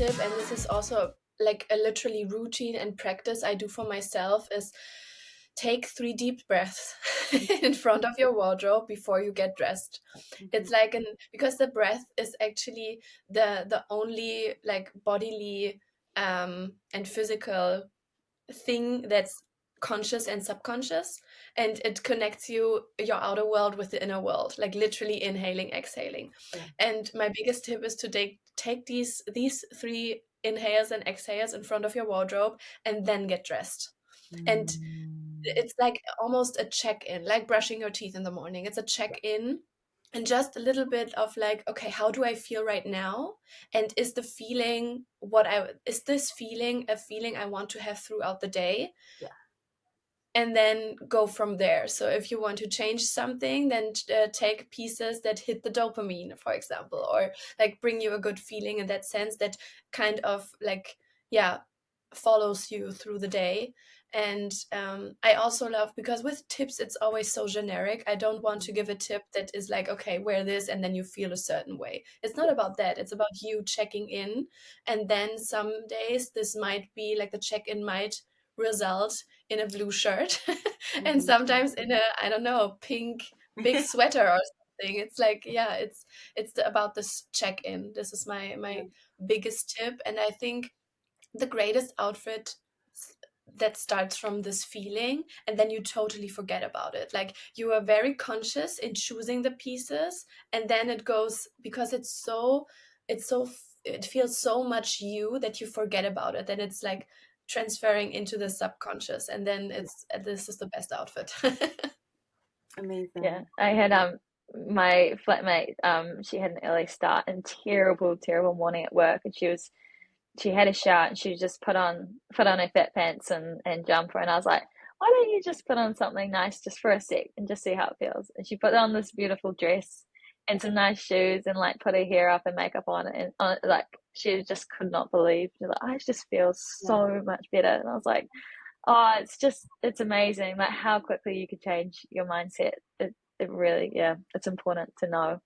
tip, and this is also like a literally routine and practice I do for myself, is take 3 deep breaths in front of your wardrobe before you get dressed. It's like because the breath is actually the only like bodily and physical thing that's conscious and subconscious, and it connects your outer world with the inner world, like literally inhaling, exhaling. Yeah. And my biggest tip is to take these 3 inhales and exhales in front of your wardrobe and then get dressed. And it's like almost a check-in, like brushing your teeth in the morning. It's a check-in, and just a little bit of like, okay, how do I feel right now? And is this feeling a feeling I want to have throughout the day? Yeah. And then go from there. So if you want to change something, then take pieces that hit the dopamine, for example, or like bring you a good feeling in that sense, that kind of like, yeah, follows you through the day. And I also love, because with tips it's always so generic. I don't want to give a tip that is like, okay, wear this and then you feel a certain way. It's not about that. It's about you checking in. And then some days this might be like, the check-in might result in a blue shirt and sometimes in a, I don't know, pink big sweater or something. It's like, yeah, it's about this check-in. This is my biggest tip. And I think the greatest outfit that starts from this feeling, and then you totally forget about it. Like, you are very conscious in choosing the pieces, and then it goes, because it feels so much you that you forget about it. Then it's like transferring into the subconscious, and then this is the best outfit. Amazing. Yeah, I had my flatmate, she had an early start and terrible morning at work, and she had a shower and she just put on her fat pants and jumper, and I was like, why don't you just put on something nice just for a sec and just see how it feels? And she put on this beautiful dress and some nice shoes and like put her hair up and makeup on, and like she just could not believe. She's like, I just feel so much better. And I was like, oh, it's amazing, like how quickly you could change your mindset. It really, yeah, it's important to know.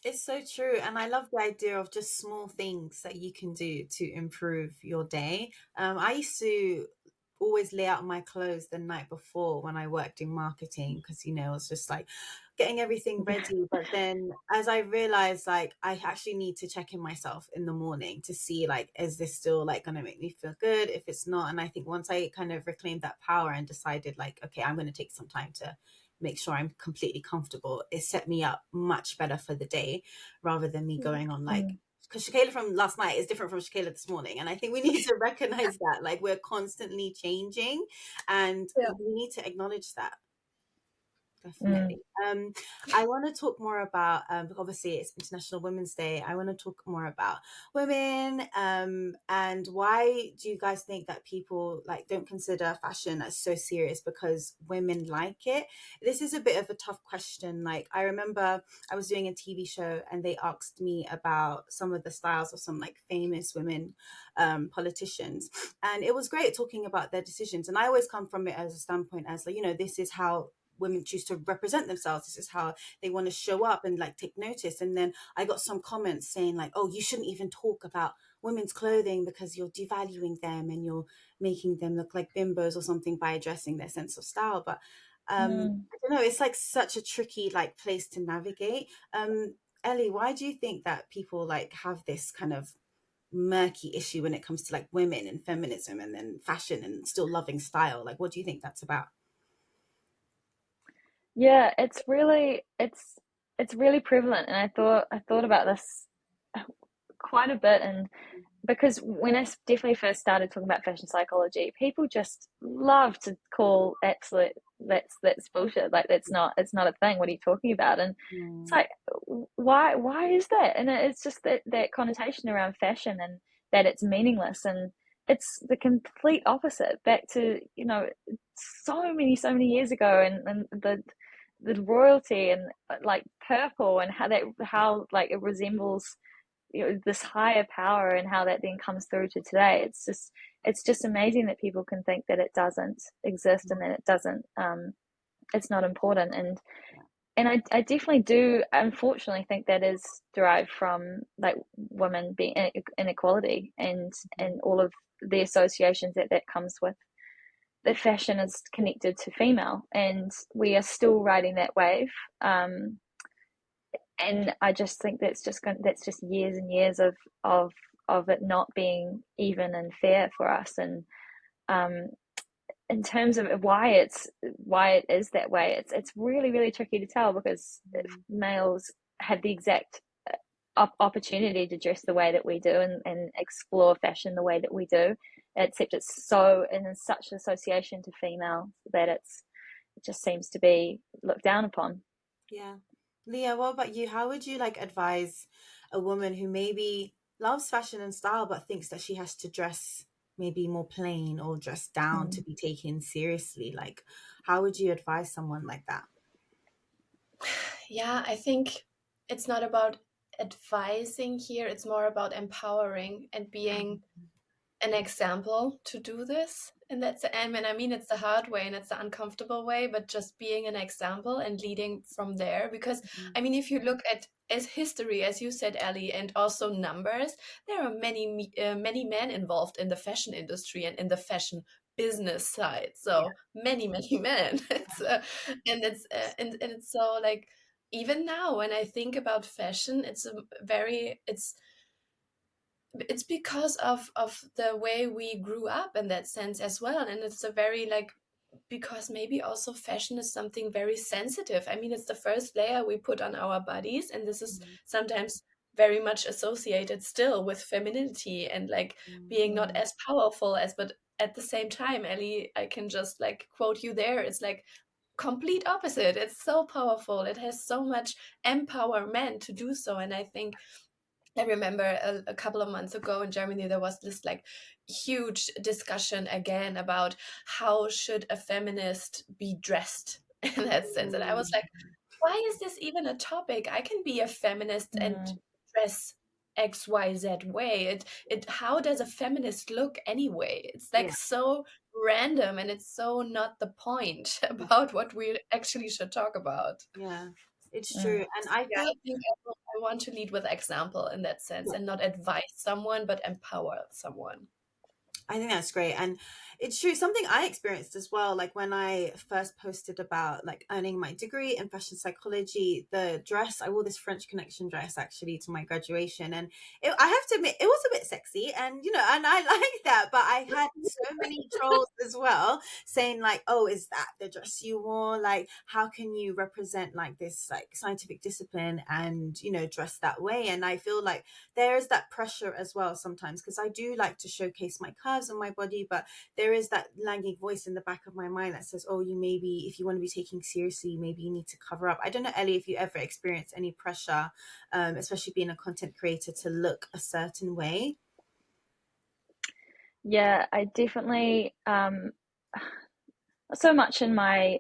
It's so true. And I love the idea of just small things that you can do to improve your day. I used to always lay out my clothes the night before when I worked in marketing, because, it was just like getting everything ready. But then as I realized, like, I actually need to check in myself in the morning to see, like, is this still like going to make me feel good? If it's not. And I think once I kind of reclaimed that power and decided, like, okay, I'm going to take some time to make sure I'm completely comfortable, it set me up much better for the day, rather than me going on like, because Shakayla from last night is different from Shakayla this morning. And I think we need to recognize that, like, we're constantly changing, and we need to acknowledge that. Definitely. I want to talk more about, obviously it's International Women's Day. I want to talk more about women, and why do you guys think that people like don't consider fashion as so serious because women like it? This is a bit of a tough question. Like, I remember I was doing a TV show and they asked me about some of the styles of some like famous women politicians, and it was great talking about their decisions. And I always come from it as a standpoint as like, this is how women choose to represent themselves. This is how they want to show up and like take notice. And then I got some comments saying like, oh, you shouldn't even talk about women's clothing because you're devaluing them and you're making them look like bimbos or something by addressing their sense of style. But I don't know, it's like such a tricky like place to navigate. Ellie, why do you think that people like have this kind of murky issue when it comes to like women and feminism and then fashion and still loving style? Like, what do you think that's about? Yeah, it's really prevalent, and I thought about this quite a bit, and because when I definitely first started talking about fashion psychology, people just love to call absolute that's bullshit. Like, it's not a thing. What are you talking about? And it's like, why is that? And it's just that connotation around fashion, and that it's meaningless, and it's the complete opposite. Back to so many years ago, and the royalty, and like purple, and how like it resembles this higher power, and how that then comes through to today. It's just amazing that people can think that it doesn't exist and that it doesn't it's not important. and I definitely do unfortunately think that is derived from like women being inequality and all of the associations that comes with that fashion is connected to female, and we are still riding that wave. And I just think that's just years and years of it not being even and fair for us. And um, in terms of why it is that way, it's really really tricky to tell, because males have the exact opportunity to dress the way that we do and explore fashion the way that we do, except it's so and in such an association to female that it just seems to be looked down upon. Yeah. Leah, what about you? How would you like advise a woman who maybe loves fashion and style but thinks that she has to dress maybe more plain or dress down to be taken seriously? Like, how would you advise someone like that? Yeah, I think it's not about advising here, it's more about empowering and being an example to do this. And that's, I mean, it's the hard way and it's the uncomfortable way, but just being an example and leading from there. Because, I mean, if you look at as history, as you said, Ellie, and also numbers, there are many men involved in the fashion industry and in the fashion business side. So many men. It's and it's so like, even now when I think about fashion, it's because of the way we grew up in that sense as well, and it's a very like, because maybe also fashion is something very sensitive. I mean, it's the first layer we put on our bodies, and this is sometimes very much associated still with femininity and like being not as powerful as, but at the same time, Ellie, I can just like quote you there, it's like complete opposite. It's so powerful, it has so much empowerment to do so. And I think I remember a couple of months ago in Germany, there was this like huge discussion again about how should a feminist be dressed in that sense. And I was like, why is this even a topic? I can be a feminist and dress XYZ way. How does a feminist look anyway? It's like Yeah. so random, and it's so not the point about what we actually should talk about. Yeah, it's true. And I Yeah, feel I think I want to lead with example in that sense and not advise someone, but empower someone. I think that's great. And it's true. Something I experienced as well, like when I first posted about like earning my degree in fashion psychology, the dress, I wore this French Connection dress actually to my graduation. And I have to admit, it was a bit sexy and, and I like that. But I had so many trolls as well saying like, oh, is that the dress you wore? Like, how can you represent like this like scientific discipline and, dress that way? And I feel like there is that pressure as well sometimes, because I do like to showcase my curves on my body, but there is that lagging voice in the back of my mind that says, oh, if you want to be taken seriously, maybe you need to cover up. I don't know, Ellie, if you ever experienced any pressure, especially being a content creator, to look a certain way. Yeah, I definitely so much in my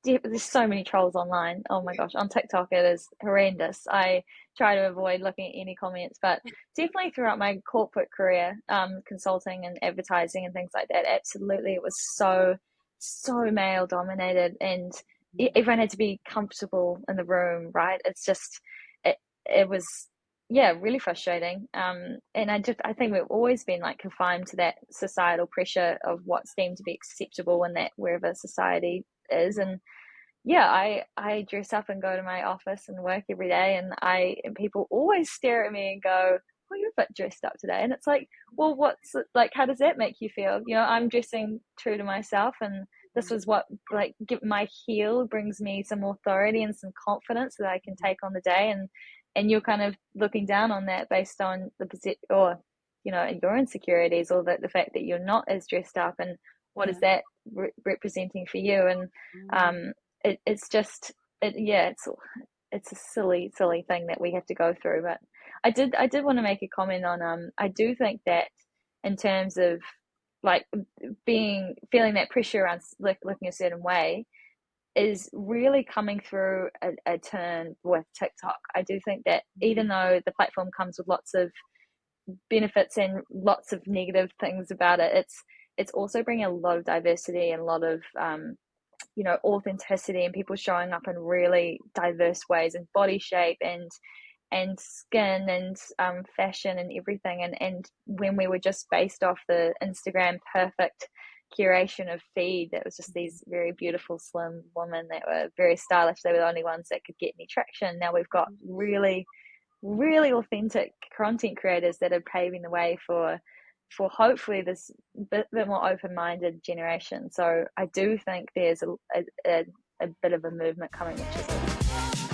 there's so many trolls online. Oh my gosh, on TikTok it is horrendous. I try to avoid looking at any comments, but definitely throughout my corporate career, consulting and advertising and things like that, absolutely it was so male dominated, and everyone had to be comfortable in the room, right? It's just it was, yeah, really frustrating. And I think we've always been like confined to that societal pressure of what's deemed to be acceptable in that wherever society is. And yeah, I dress up and go to my office and work every day, and people always stare at me and go, "Oh, you're a bit dressed up today." And it's like, well, what's like? How does that make you feel? I'm dressing true to myself, and this is what like my heel brings me some authority and some confidence that I can take on the day, and you're kind of looking down on that based on the position or your insecurities, or the fact that you're not as dressed up, and what is that representing for you? And it's just it's a silly thing that we have to go through. But I did want to make a comment on I do think that in terms of like feeling that pressure around looking a certain way is really coming through a turn with TikTok. I do think that even though the platform comes with lots of benefits and lots of negative things about it, it's also bringing a lot of diversity and a lot of you know, authenticity and people showing up in really diverse ways, and body shape and skin and fashion and everything. And when we were just based off the Instagram perfect curation of feed, that was just these very beautiful slim women that were very stylish, they were the only ones that could get any traction. Now we've got really authentic content creators that are paving the way for hopefully this bit more open-minded generation. So I do think there's a bit of a movement coming, which is